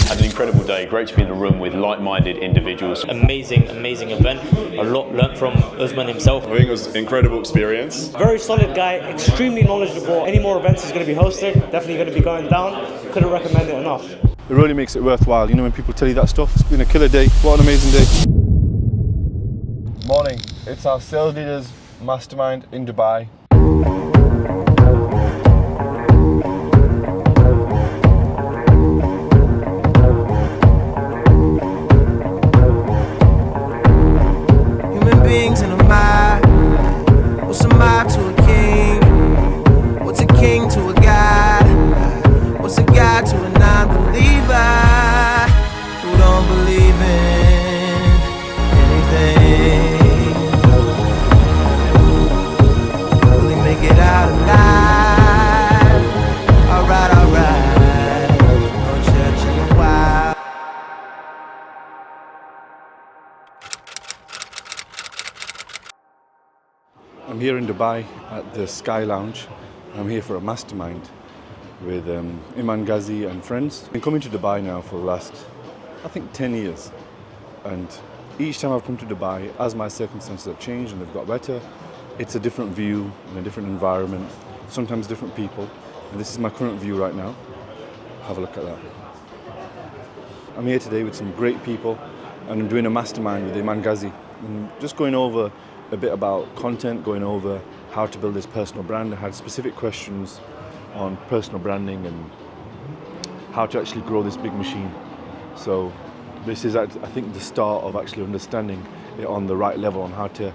Had an incredible day. Great to be in a room with like-minded individuals. Amazing event. A lot learnt from Usman himself. I think it was an incredible experience. Very solid guy, extremely knowledgeable. Any more events he's going to be hosting, definitely going to be going down. Couldn't recommend it enough. It really makes it worthwhile, you know, when people tell you that stuff. It's been a killer day. What an amazing day. Morning. It's our sales leaders mastermind in Dubai. Human beings in a mob. What's a mob to a king? What's a king to a god? What's a god to a non-believer who don't believe in anything? Will he make it out alive? Alright, no church in a while. I'm here in Dubai at the Sky Lounge. I'm here for a mastermind with Iman Gadzhi and friends. I've been coming to Dubai now for the last, I think, 10 years. And each time I've come to Dubai, as my circumstances have changed and they've got better, it's a different view and a different environment, sometimes different people. And this is my current view right now. Have a look at that. I'm here today with some great people and I'm doing a mastermind with Iman Gadzhi. I'm just going over a bit about content, going over how to build this personal brand. I had specific questions on personal branding and how to actually grow this big machine. So this is, I think, the start of actually understanding it on the right level, on how to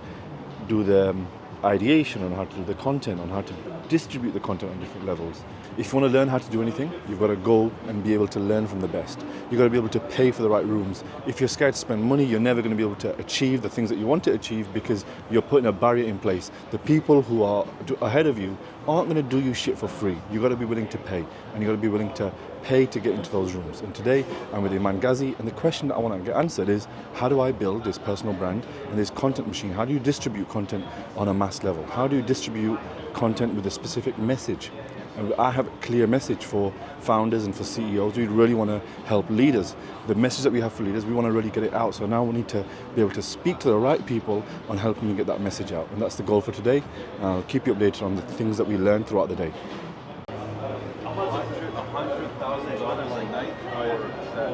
do the ideation, on how to do the content, on how to distribute the content on different levels. If you want to learn how to do anything, you've got to go and be able to learn from the best. You've got to be able to pay for the right rooms. If you're scared to spend money, you're never going to be able to achieve the things that you want to achieve because you're putting a barrier in place. The people who are ahead of you aren't going to do you shit for free. You've got to be willing to pay, and you've got to be willing to pay to get into those rooms. And today, I'm with Iman Gadzhi, and the question that I want to get answered is, how do I build this personal brand and this content machine? How do you distribute content on a mass level? How do you distribute content with a specific message? And I have a clear message for founders and for CEOs. We really want to help leaders. The message that we have for leaders, we want to really get it out. So now we need to be able to speak to the right people on helping you get that message out. And that's the goal for today. I'll keep you updated on the things that we learn throughout the day.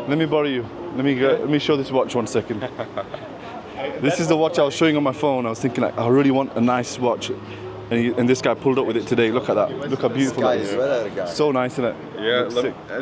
Let me borrow you. Let me show this watch 1 second. This is the watch I was showing on my phone. I was thinking, like, I really want a nice watch. And this guy pulled up with it today. Look at that. Look how beautiful that is. So nice, isn't it? Yeah,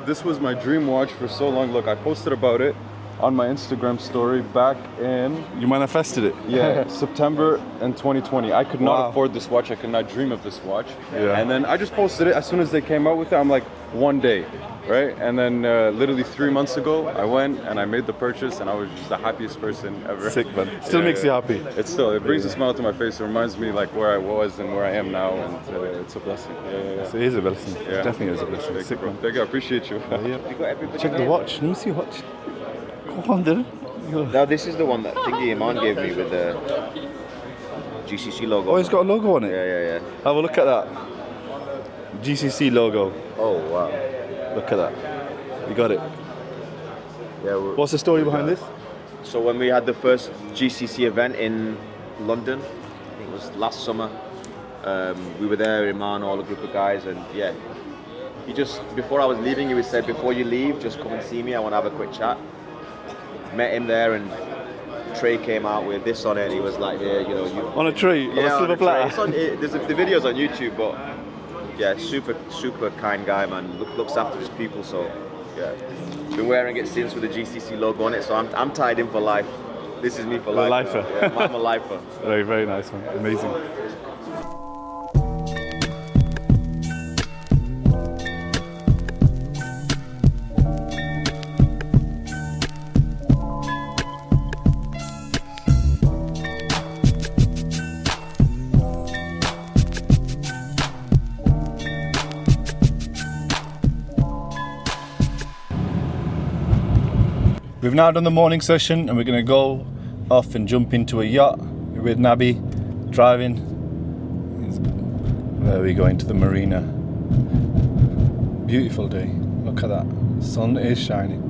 this was my dream watch for so long. Look, I posted about it on my Instagram story back in... You manifested it? Yeah, September in 2020. I could not afford this watch. I could not dream of this watch. Yeah. And then I just posted it as soon as they came out with it. I'm like, one day, right? And then literally 3 months ago, I went and I made the purchase and I was just the happiest person ever. Sick, man. Still makes you happy. It brings a smile to my face. It reminds me like where I was and where I am now, and it's a blessing. Yeah. So it is a blessing. Yeah. It definitely is a blessing. Sick, man. Thank you, I appreciate you. Check the watch. Let me see your watch. Go on, then. Now this is the one that Thingy Iman gave me with the GCC logo. Oh, it's got a logo on it? Yeah. Have a look at that. GCC logo. Oh, wow. Look at that. You got it. Yeah. What's the story behind this? So when we had the first GCC event in London, I think it was last summer, we were there, Iman, all a group of guys, and yeah, he just, before I was leaving, he said, before you leave, just come and see me, I want to have a quick chat. Met him there, and tray came out with this on it. He was like, "Yeah, you know, you on a tray, on a silver platter." The video's on YouTube, but yeah, super kind guy, man. Looks after his people, so yeah. Been wearing it since with the GCC logo on it, so I'm tied in for life. This is me for life. Lifer. Yeah, I'm a lifer. Very nice, man. Amazing. We've now done the morning session and we're going to go off and jump into a yacht with Nabi driving. There we go, into the marina. Beautiful day. Look at that. Sun is shining.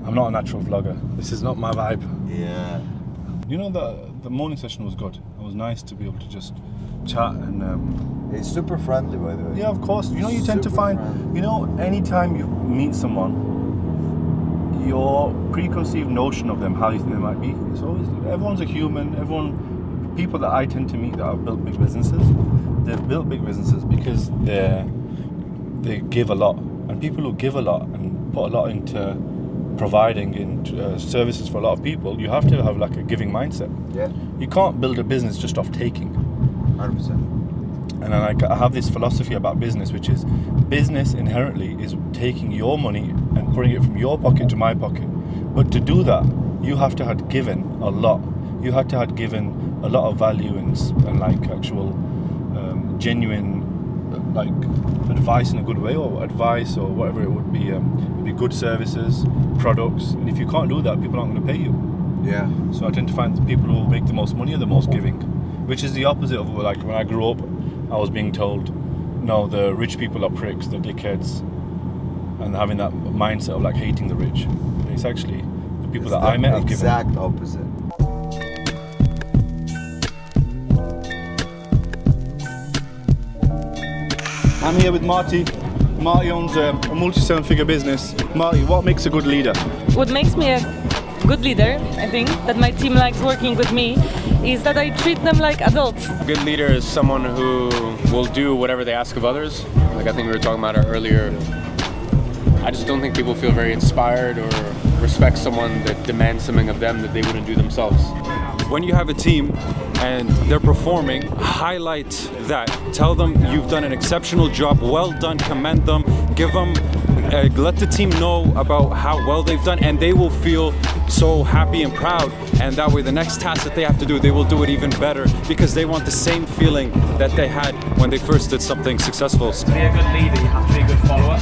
I'm not a natural vlogger. This is not my vibe. Yeah. You know, the morning session was good. It was nice to be able to just chat and. He's super friendly, by the way. Yeah, of course. You know, you tend to find. friendly. You know, anytime you meet someone, your preconceived notion of them, how you think they might be, it's always everyone's a human. People that I tend to meet that have built big businesses, they've built big businesses because they give a lot, and people who give a lot and put a lot into providing in services for a lot of people, you have to have like a giving mindset. Yeah. You can't build a business just off taking. 100%. And I have this philosophy about business, which is business inherently is taking your money and putting it from your pocket to my pocket. But to do that, you have to have given a lot. You have to have given a lot of value and like actual genuine like advice in a good way, or advice or whatever it would be. It'd be good services, products. And if you can't do that, people aren't going to pay you. Yeah. So I tend to find the people who make the most money are the most giving, which is the opposite of like when I grew up, I was being told, no, the rich people are pricks, they're dickheads, and having that mindset of like hating the rich. It's actually the people that I met have given. Exact opposite. I'm here with Marty. Marty owns a multi-seven-figure business. Marty, what makes a good leader? What makes me a good leader, I think, that my team likes working with me, is that I treat them like adults. A good leader is someone who will do whatever they ask of others. Like I think we were talking about it earlier. I just don't think people feel very inspired or respect someone that demands something of them that they wouldn't do themselves. When you have a team and they're performing, highlight that. Tell them you've done an exceptional job, well done, commend them, give them, let the team know about how well they've done, and they will feel so happy and proud, and that way the next task that they have to do, they will do it even better because they want the same feeling that they had when they first did something successful. To be a good leader, you have to be a good follower.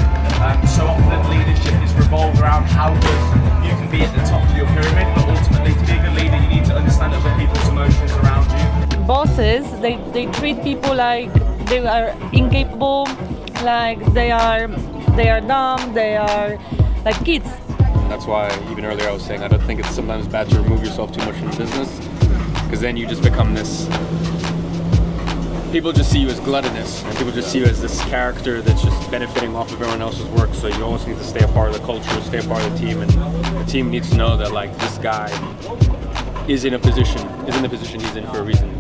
So often leadership is revolved around how good you can be at the top of your pyramid, but ultimately to be a good leader, you need to understand other people's emotions around you. Bosses, they treat people like they are incapable, like they are dumb, they are like kids. That's why even earlier I was saying I don't think it's sometimes bad to remove yourself too much from the business, because then you just become this. People just see you as gluttonous, and people just see you as this character that's just benefiting off of everyone else's work. So you always need to stay a part of the culture, stay a part of the team, and the team needs to know that like this guy is in the position he's in for a reason.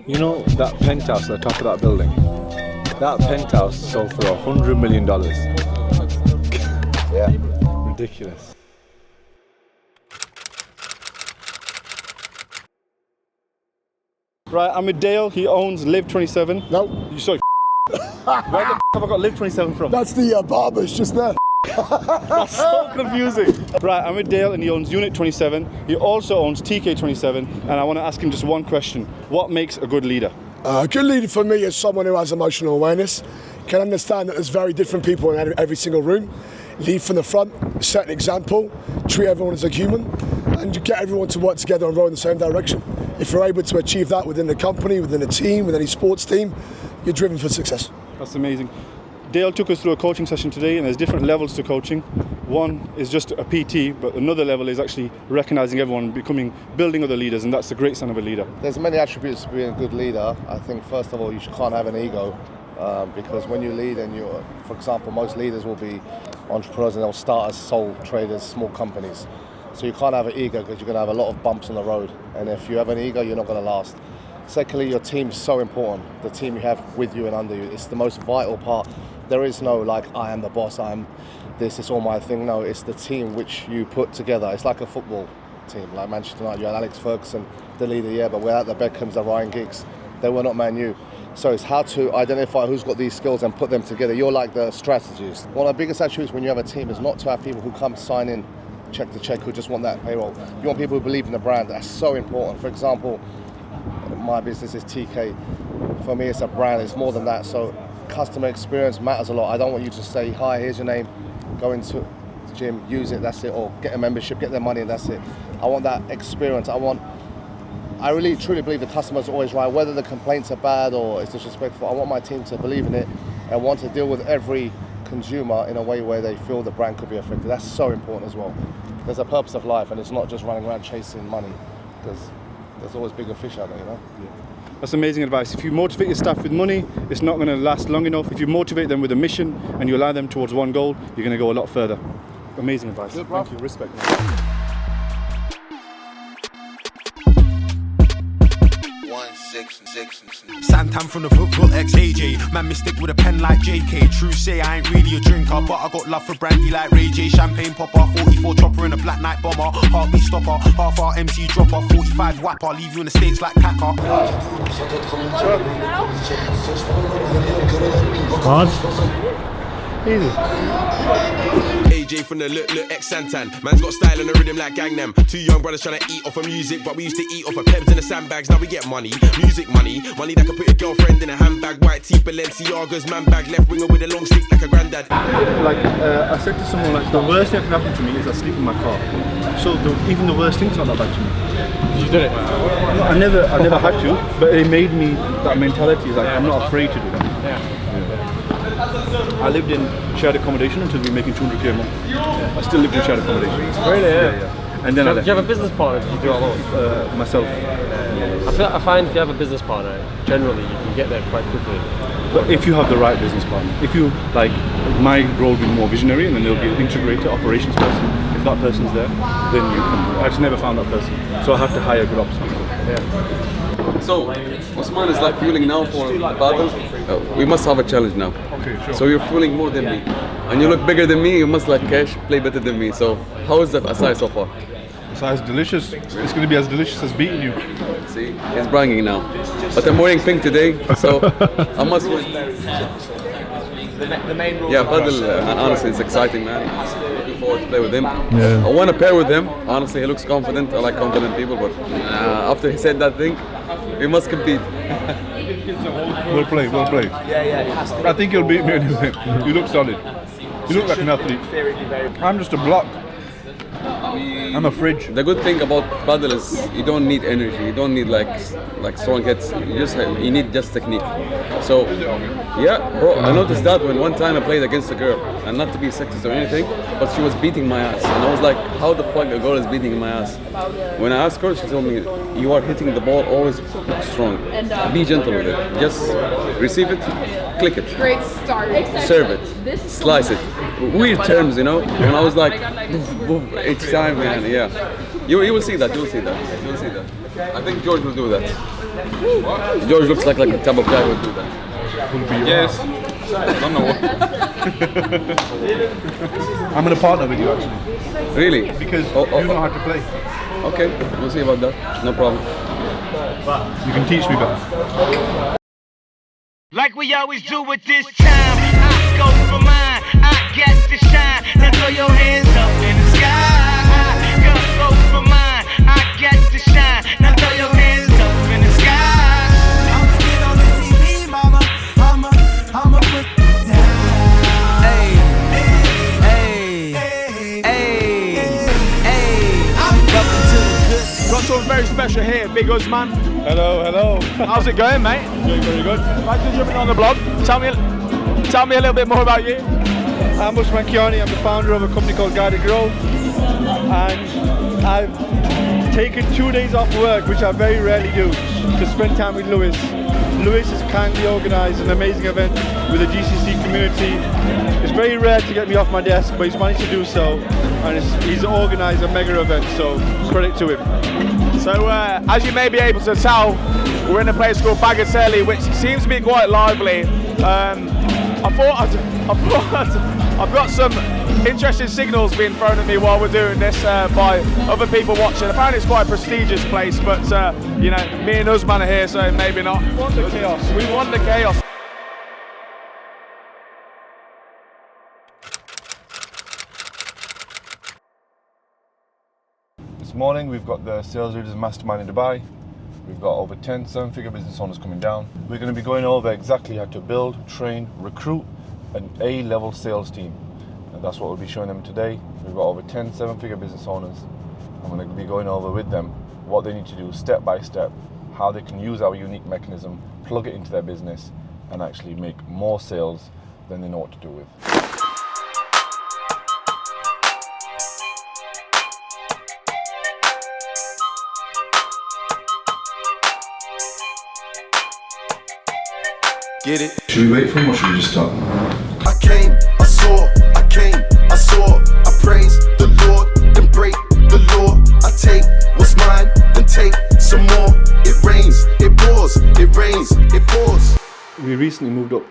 You know that penthouse at the top of that building? That penthouse sold for $100 million. Yeah. Ridiculous. Right, I'm with Dale. He owns Live 27. No. You sorry. Where the have I got Live 27 from? That's the barbers just there. That's so confusing. Right, I'm with Dale and he owns Unit 27. He also owns TK 27, and I want to ask him just one question. What makes a good leader? A good leader for me is someone who has emotional awareness, can understand that there's very different people in every single room, lead from the front, set an example, treat everyone as a human, and you get everyone to work together and row in the same direction. If you're able to achieve that within the company, within a team, with any sports team, you're driven for success. That's amazing. Dale took us through a coaching session today, and there's different levels to coaching. One is just a PT, but another level is actually recognizing everyone, building other leaders, and that's a great sign of a leader. There's many attributes to being a good leader. I think first of all, you can't have an ego, because when you lead, and for example, most leaders will be entrepreneurs and they'll start as sole traders, small companies. So you can't have an ego because you're going to have a lot of bumps on the road, and if you have an ego, you're not going to last. Secondly, your team is so important. The team you have with you and under you, it's the most vital part. There is no like, I am the boss, I'm this, it's all my thing. No, it's the team which you put together. It's like a football team, like Manchester United. You had Alex Ferguson, the leader, yeah, but without the Beckhams, the Ryan Giggs, they were not Man U. So it's how to identify who's got these skills and put them together. You're like the strategist. One of the biggest attributes when you have a team is not to have people who come sign in, check to check, who just want that payroll. You want people who believe in the brand. That's so important. For example, my business is TK. for me, it's a brand. It's more than that. So customer experience matters a lot. I don't want you to say, hi, here's your name, go into the gym, use it, that's it, or get a membership, get their money, and that's it. I want that experience. I really truly believe the customer's always right, whether the complaints are bad or it's disrespectful. I want my team to believe in it and want to deal with every consumer in a way where they feel the brand could be affected. That's so important as well. There's a purpose of life, and it's not just running around chasing money, because there's always bigger fish out there, you know? Yeah. That's amazing advice. If you motivate your staff with money, it's not going to last long enough. If you motivate them with a mission and you align them towards one goal, you're going to go a lot further. Amazing advice. Good, bro. Thank you. Respect, man. Santan from the football ex-AJ. Man, me stick with a pen like JK. True say I ain't really a drinker, but I got love for brandy like Ray J. Champagne popper, 44 chopper in a black night bomber. Heartbeat stopper, half our MC dropper, 45 whapper. Leave you in the States like Kaka. AJ from the look ex-Santan. Man's got style and a rhythm like Gangnam. Two young brothers trying to eat off of music, but we used to eat off of pebs in the sandbags. Now we get money, music money. Money that can put your girlfriend in a handbag. White tee, Balenciaga's man bag. Left winger with a long stick like a granddad. I said to someone, like, the worst thing that can happen to me is I sleep in my car. So even the worst thing's not that bad to me. You did it? No, I never had to, but it made me, that mentality is like, I'm not afraid to do that. Yeah. I lived in shared accommodation until we were making 200k a month. I still lived in shared accommodation. Really? Yeah. And then do you have a business partner? Do you do it alone? Myself. I find if you have a business partner, generally you can get there quite quickly. But if you have the right business partner, if you, like, my role will be more visionary, and then there'll be an integrator, operations person. If that person's there, then you can. I just never found that person, so I have to hire good ops people. Yeah. So, Osman is like fueling now for battle. We must have a challenge now. Okay, sure. So you're fueling more than me, and you look bigger than me. You must like cash, play better than me. So how is that aside so far? Aside delicious. It's going to be as delicious as beating you. See, he's bragging now. But I'm wearing pink today, so I must win. The main rules. Yeah, paddle. Honestly, it's exciting, man. Looking forward to play with him. Yeah. I want to pair with him. Honestly, he looks confident. I like confident people, but after he said that thing, we must compete. Well played, well played. Yeah. I think you'll beat me anyway. You look solid. You look like an athlete. I'm just a block. I'm a fridge. The good thing about paddle is you don't need energy. You don't need like strong hits. You need just technique. So yeah, bro, I noticed that when one time I played against a girl, and not to be sexist or anything, but she was beating my ass, and I was like, how the fuck a girl is beating my ass? When I asked her, she told me, you are hitting the ball always strong. Be gentle with it. Just receive it, click it. Great start. Serve it, slice it. Weird terms, you know. And I was like, boof, boof, each time, man. Yeah, you will see that. You'll see that. You'll see that. I think George will do that. George looks like the type of guy who will do that. Yes. I don't know. I'm in a partner with you actually. Really? Because you know how to play. Okay, we'll see about that. No problem. You can teach me better. Like we always do with this time, I go for mine, I get to shine. Now throw your hands up in the sky. I go for mine, I get to shine. Now throw your hands up in the sky. I'ma get on the TV, mama. I'ma put it down. Hey, welcome to the good. Got someone very special here, Big Usman. Hello. How's it going, mate? Doing very good. Thanks for jumping on the blog. Tell me a little bit more about you. I'm Usman Kiani. I'm the founder of a company called Guided Grow, and I've taken 2 days off work, which I very rarely do, to spend time with Lewis. Lewis has kindly organised an amazing event with the GCC community. It's very rare to get me off my desk, but he's managed to do so, and he's organised a mega event, so credit to him. So, as you may be able to tell, we're in a place called Bagatelle, which seems to be quite lively. I've got some interesting signals being thrown at me while we're doing this by other people watching. Apparently it's quite a prestigious place, but you know, me and Usman are here, so maybe not. We want the chaos. We want the chaos. This morning we've got the sales leaders mastermind in Dubai. We've got over 10 seven-figure business owners coming down. We're going to be going over exactly how to build, train, recruit an A-level sales team. And that's what we'll be showing them today. We've got over 10 seven-figure business owners. I'm going to be going over with them what they need to do step by step, how they can use our unique mechanism, plug it into their business, and actually make more sales than they know what to do with. Get it? Should we wait for him or should we just start? I came, I saw, I came, I saw, I praise the Lord, then break the law. I take what's mine, then take some more. It rains, it pours, it rains, it pours. We recently moved up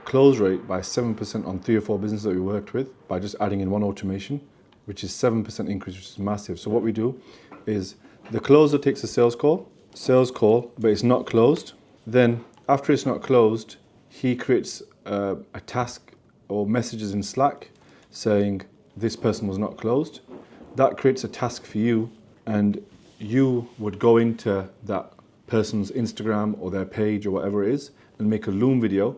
close rate by 7% on 3 or 4 businesses that we worked with by just adding in one automation, which is 7% increase, which is massive. So what we do is the closer takes a sales call, but it's not closed. Then after it's not closed, he creates a task or messages in Slack saying this person was not closed. That creates a task for you, and you would go into that person's Instagram or their page or whatever it is and make a Loom video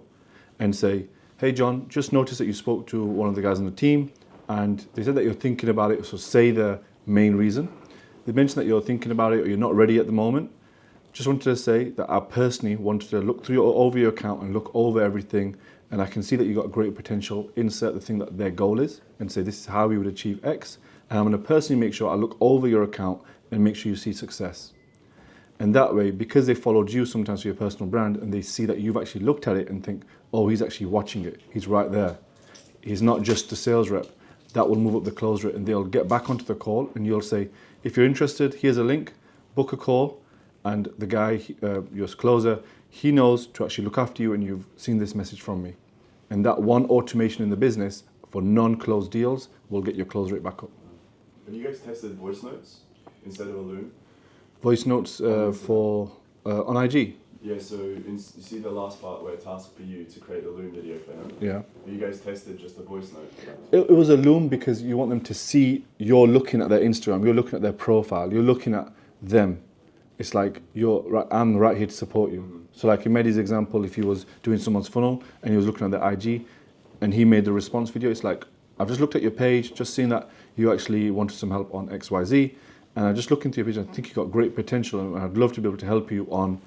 and say, hey John, just noticed that you spoke to one of the guys on the team and they said that you're thinking about it, so say the main reason. They mentioned that you're thinking about it or you're not ready at the moment. Just wanted to say that I personally wanted to look over your account and look over everything, and I can see that you've got great potential. Insert the thing that their goal is and say this is how we would achieve X, and I'm going to personally make sure I look over your account and make sure you see success. And that way, because they followed you sometimes for your personal brand and they see that you've actually looked at it and think, oh, he's actually watching it, he's right there, he's not just a sales rep, that will move up the close rate, and they'll get back onto the call and you'll say, if you're interested, here's a link, book a call. And the guy, your closer, he knows to actually look after you, and you've seen this message from me. And that one automation in the business for non-closed deals will get your close rate back up. Have you guys tested voice notes instead of a Loom? Voice notes on IG? Yeah, so you see the last part where it's asked for you to create the Loom video for him? Yeah. Have you guys tested just a voice note? It was a Loom because you want them to see you're looking at their Instagram, you're looking at their profile, you're looking at them. It's like I'm right here to support you. Mm-hmm. So like in Mehdi's example, if he was doing someone's funnel and he was looking at their IG and he made the response video, it's like, I've just looked at your page, just seen that you actually wanted some help on XYZ, and I just looked into your page and I think you've got great potential, and I'd love to be able to help you on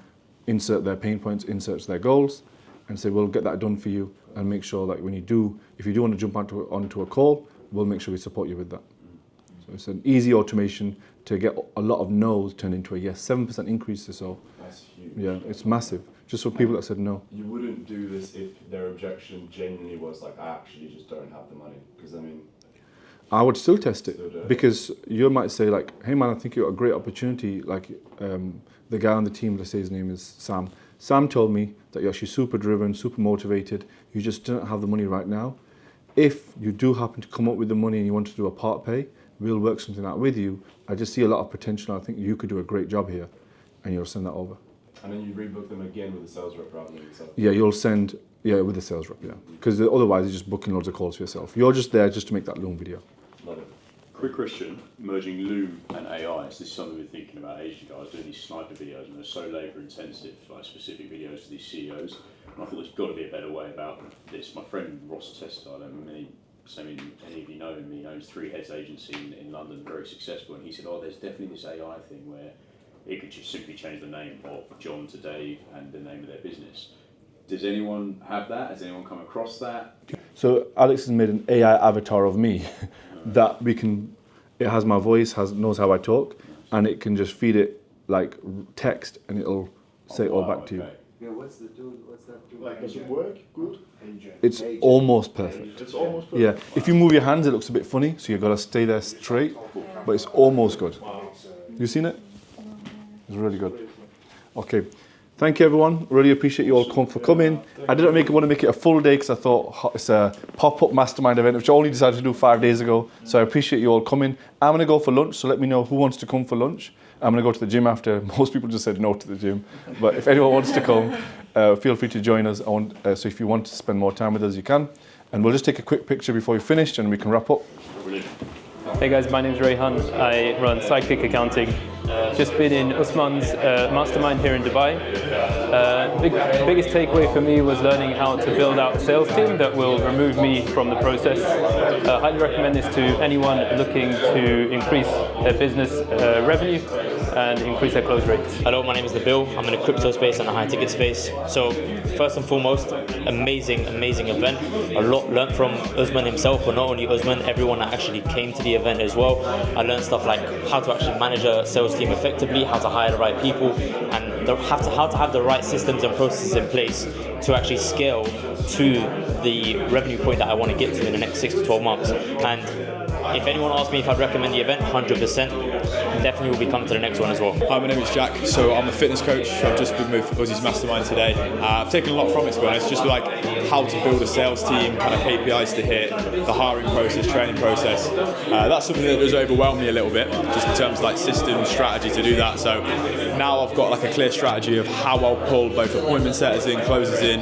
insert their pain points, insert their goals, and say, we'll get that done for you and make sure that when you do, if you do want to jump onto a call, we'll make sure we support you with that. So it's an easy automation to get a lot of no's turned into a yes. 7% increase or so. That's huge. Yeah, it's massive. Just for people that said no. You wouldn't do this if their objection genuinely was like, I actually just don't have the money. Because I mean, I would still test it, because you might say like, hey man, I think you've got a great opportunity. Like the guy on the team, let's say his name is Sam. Sam told me that you're actually super driven, super motivated. You just don't have the money right now. If you do happen to come up with the money and you want to do a part pay, we'll work something out with you. I just see a lot of potential. I think you could do a great job here, and you'll send that over. And then you rebook them again with a sales rep rather than yourself? Yeah, you'll send, with the sales rep, yeah. Because otherwise you're just booking loads of calls for yourself. You're just there just to make that Loom video. Love it. Quick question, merging Loom and AI, so this is something we've been thinking about ages ago. I was doing these sniper videos and they're so labour intensive, like specific videos for these CEOs. And I thought there's got to be a better way about this. My friend Ross Tester, I don't know any of you know him, he owns 3 heads agency in London, very successful, and he said, there's definitely this AI thing where it could just simply change the name of John to Dave and the name of their business. Does anyone have that? Has anyone come across that? So Alex has made an AI avatar of me that it has my voice, knows how I talk, and it can just feed it like text and it'll say it all back to you. Yeah, what's that do? Like, does it work good? It's almost perfect. It's almost perfect. Yeah, if you move your hands, it looks a bit funny, so you've got to stay there straight, but it's almost good. You seen it? It's really good. Okay, thank you everyone. Really appreciate you all for coming. I didn't want to make it a full day because I thought it's a pop-up mastermind event, which I only decided to do 5 days ago. So I appreciate you all coming. I'm going to go for lunch, so let me know who wants to come for lunch. I'm going to go to the gym after. Most people just said no to the gym. But if anyone wants to come, feel free to join us. So if you want to spend more time with us, you can. And we'll just take a quick picture before we finish and we can wrap up. Hey guys, my name is Rayhan. I run Sidekick Accounting. Just been in Usman's Mastermind here in Dubai. Biggest takeaway for me was learning how to build out a sales team that will remove me from the process. Highly recommend this to anyone looking to increase their business revenue and increase their close rates. Hello, my name is Nabil. I'm in the crypto space and the high ticket space. So first and foremost, amazing event. A lot learned from Usman himself, but not only Usman, everyone that actually came to the event as well. I learned stuff like how to actually manage a sales team effectively, how to hire the right people, and how to have the right systems and processes in place to actually scale to the revenue point that I want to get to in the next 6 to 12 months. And if anyone asks me if I'd recommend the event, 100%, definitely will be coming to the next one as well. Hi, my name is Jack. So I'm a fitness coach. I've just been with Uzi's Mastermind today. I've taken a lot from it, to be honest, just like how to build a sales team, kind of KPIs to hit, the hiring process, training process. That's something that does overwhelm me a little bit, just in terms of like system, strategy to do that. So now I've got like a clear strategy of how I'll pull both appointment setters in, closers in,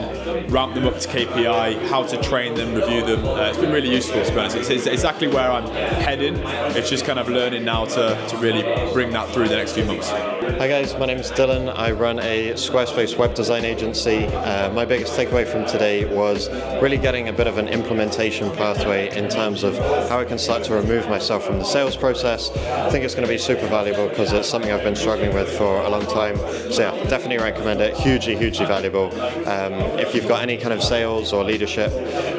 ramp them up to KPI, how to train them, review them. It's been really useful, to be honest. It's exactly where I'm heading. It's just kind of learning now to really bring that through the next few months. Hi guys, my name is Dylan. I run a Squarespace web design agency. My biggest takeaway from today was really getting a bit of an implementation pathway in terms of how I can start to remove myself from the sales process. I think it's going to be super valuable because it's something I've been struggling with for a long time. So yeah, definitely recommend it. Hugely valuable. If you've got any kind of sales or leadership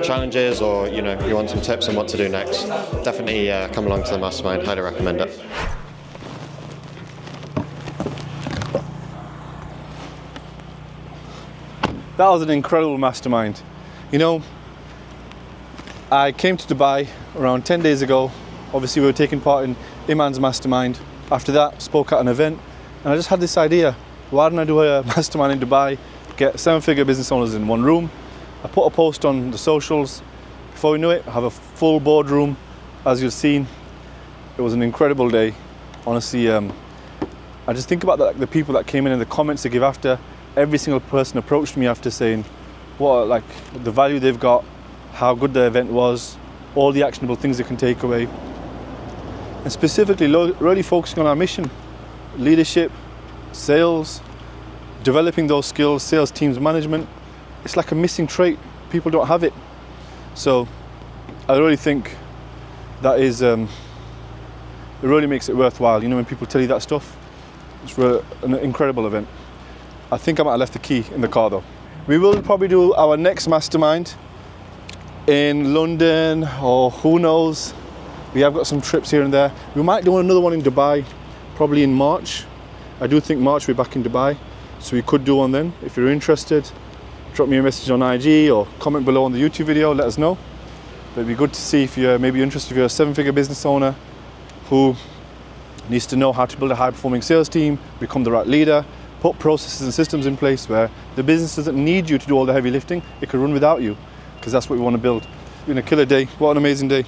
challenges, or you want some tips on what to do next, definitely come along to the Mastermind. Highly recommend it. That was an incredible mastermind. I came to Dubai around 10 days ago. Obviously we were taking part in Iman's mastermind. After that, spoke at an event, and I just had this idea. Why don't I do a mastermind in Dubai, get 7-figure business owners in one room? I put a post on the socials. Before we knew it, I have a full boardroom. As you've seen, it was an incredible day. Honestly, I just think about the people that came in and the comments they give after. Every single person approached me after saying what the value they've got, how good the event was, all the actionable things they can take away, and specifically really focusing on our mission: leadership, sales, developing those skills, sales teams management. It's like a missing trait. People don't have it. So I really think that is it really makes it worthwhile. When people tell you that stuff, it's an incredible event. I think I might have left the key in the car though. We will probably do our next mastermind in London, or who knows. We have got some trips here and there. We might do another one in Dubai, probably in March. I do think March we're back in Dubai, so we could do one then. If you're interested, drop me a message on IG or comment below on the YouTube video, let us know. But it'd be good to see if you're maybe interested, if you're a 7-figure business owner who needs to know how to build a high-performing sales team, become the right leader, put processes and systems in place where the business doesn't need you to do all the heavy lifting. It could run without you, because that's what we want to build. It's been a killer day. What an amazing day.